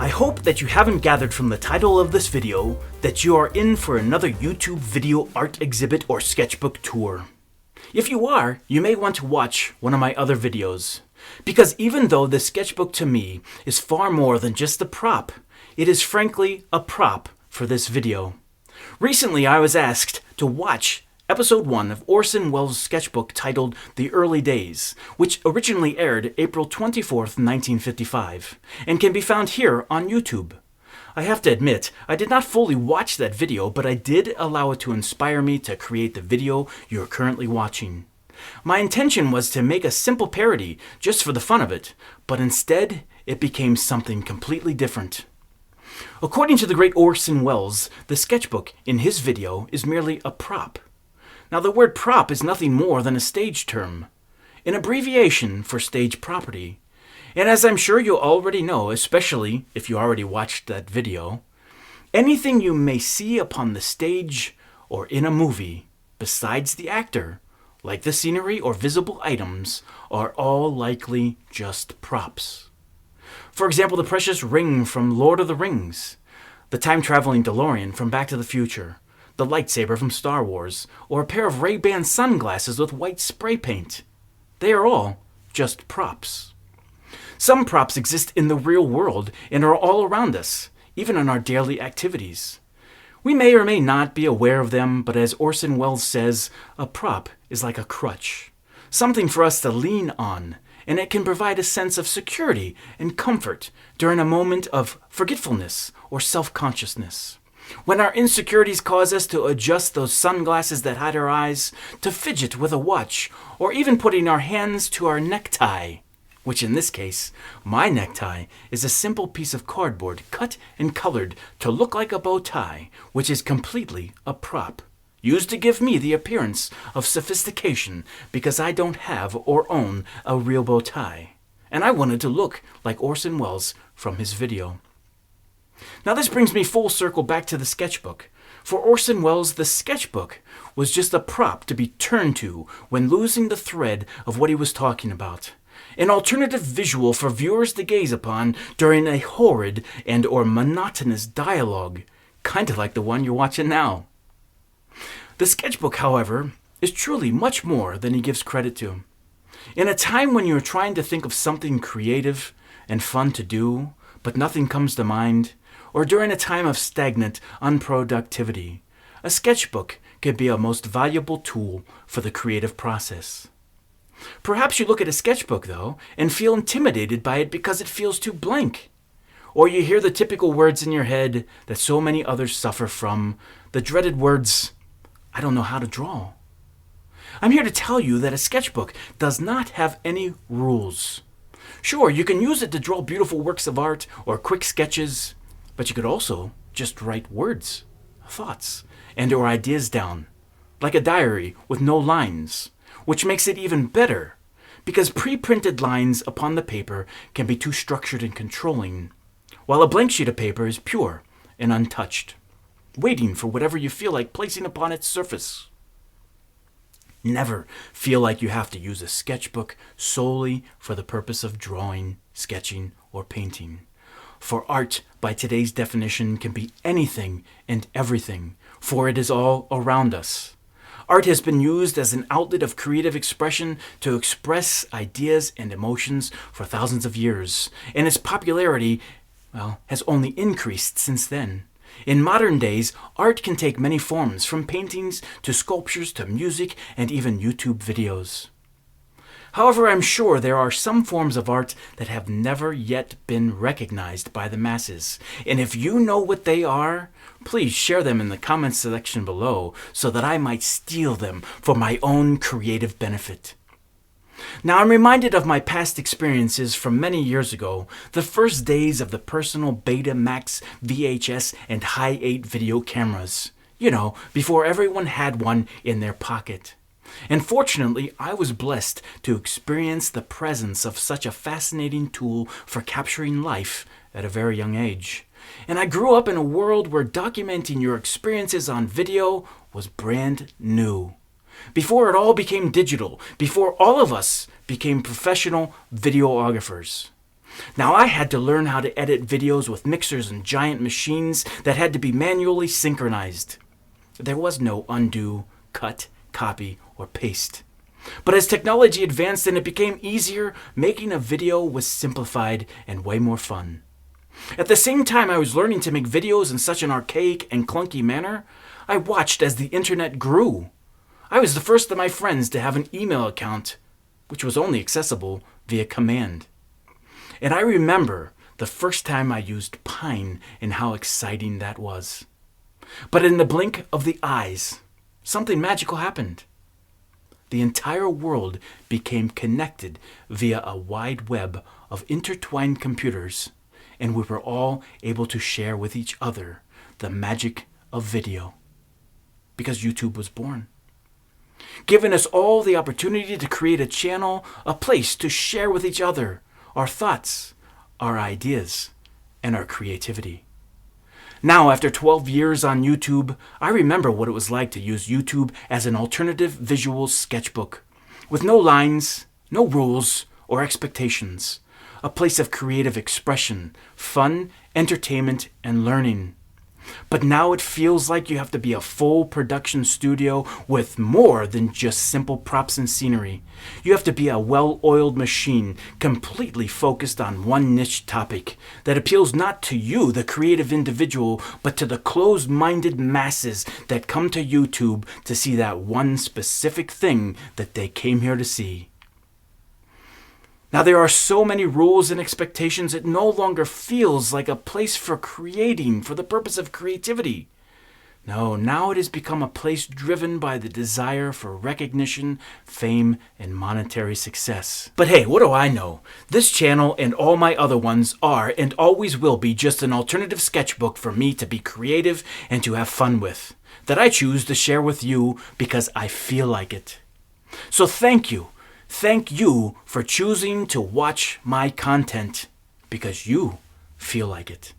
I hope that you haven't gathered from the title of this video that you are in for another YouTube video art exhibit or sketchbook tour. If you are, you may want to watch one of my other videos. Because even though the sketchbook to me is far more than just a prop, it is frankly a prop for this video. Recently I was asked to watch Episode 1 of Orson Welles Sketchbook titled The Early Days, which originally aired April 24th, 1955, and can be found here on YouTube. I have to admit, I did not fully watch that video, but I did allow it to inspire me to create the video you're currently watching. My intention was to make a simple parody just for the fun of it, but instead it became something completely different. According to the great Orson Welles, the sketchbook in his video is merely a prop. Now the word prop is nothing more than a stage term, an abbreviation for stage property. And as I'm sure you already know, especially if you already watched that video, anything you may see upon the stage or in a movie besides the actor, like the scenery or visible items, are all likely just props. For example, the precious ring from Lord of the Rings, the time-traveling DeLorean from Back to the Future, the lightsaber from Star Wars, or a pair of Ray-Ban sunglasses with white spray paint. They are all just props. Some props exist in the real world and are all around us, even in our daily activities. We may or may not be aware of them, but as Orson Welles says, a prop is like a crutch, something for us to lean on, and it can provide a sense of security and comfort during a moment of forgetfulness or self-consciousness. When our insecurities cause us to adjust those sunglasses that hide our eyes, to fidget with a watch, or even putting our hands to our necktie, which in this case, my necktie is a simple piece of cardboard cut and colored to look like a bow tie, which is completely a prop, used to give me the appearance of sophistication because I don't have or own a real bow tie, and I wanted to look like Orson Welles from his video. Now this brings me full circle back to the sketchbook. For Orson Welles, the sketchbook was just a prop to be turned to when losing the thread of what he was talking about. An alternative visual for viewers to gaze upon during a horrid and or monotonous dialogue, kind of like the one you're watching now. The sketchbook, however, is truly much more than he gives credit to. In a time when you're trying to think of something creative and fun to do, but nothing comes to mind, or during a time of stagnant unproductivity, a sketchbook could be a most valuable tool for the creative process. Perhaps you look at a sketchbook, though, and feel intimidated by it because it feels too blank. Or you hear the typical words in your head that so many others suffer from, the dreaded words, "I don't know how to draw." I'm here to tell you that a sketchbook does not have any rules. Sure, you can use it to draw beautiful works of art or quick sketches, but you could also just write words, thoughts, and or ideas down, like a diary with no lines, which makes it even better, because pre-printed lines upon the paper can be too structured and controlling, while a blank sheet of paper is pure and untouched, waiting for whatever you feel like placing upon its surface. Never feel like you have to use a sketchbook solely for the purpose of drawing, sketching, or painting. For art, by today's definition, can be anything and everything, for it is all around us. Art has been used as an outlet of creative expression to express ideas and emotions for thousands of years, and its popularity, has only increased since then. In modern days, art can take many forms, from paintings to sculptures to music and even YouTube videos. However, I'm sure there are some forms of art that have never yet been recognized by the masses. And if you know what they are, please share them in the comments section below so that I might steal them for my own creative benefit. Now, I'm reminded of my past experiences from many years ago, the first days of the personal Beta Max VHS and Hi8 video cameras. You know, before everyone had one in their pocket. And fortunately, I was blessed to experience the presence of such a fascinating tool for capturing life at a very young age. And I grew up in a world where documenting your experiences on video was brand new. Before it all became digital, before all of us became professional videographers. Now I had to learn how to edit videos with mixers and giant machines that had to be manually synchronized. There was no undo, cut, copy, or paste. But as technology advanced and it became easier, making a video was simplified and way more fun. At the same time I was learning to make videos in such an archaic and clunky manner, I watched as the internet grew. I was the first of my friends to have an email account, which was only accessible via command. And I remember the first time I used Pine and how exciting that was. But in the blink of the eyes, something magical happened. The entire world became connected via a wide web of intertwined computers, and we were all able to share with each other the magic of video. Because YouTube was born, giving us all the opportunity to create a channel, a place to share with each other our thoughts, our ideas, and our creativity. Now, after 12 years on YouTube, I remember what it was like to use YouTube as an alternative visual sketchbook, with no lines, no rules, or expectations, a place of creative expression, fun, entertainment, and learning. But now it feels like you have to be a full production studio with more than just simple props and scenery. You have to be a well-oiled machine, completely focused on one niche topic that appeals not to you, the creative individual, but to the closed-minded masses that come to YouTube to see that one specific thing that they came here to see. Now there are so many rules and expectations it no longer feels like a place for creating for the purpose of creativity. No, now it has become a place driven by the desire for recognition, fame, and monetary success. But hey, what do I know? This channel and all my other ones are and always will be just an alternative sketchbook for me to be creative and to have fun with, that I choose to share with you because I feel like it. So thank you. Thank you for choosing to watch my content because you feel like it.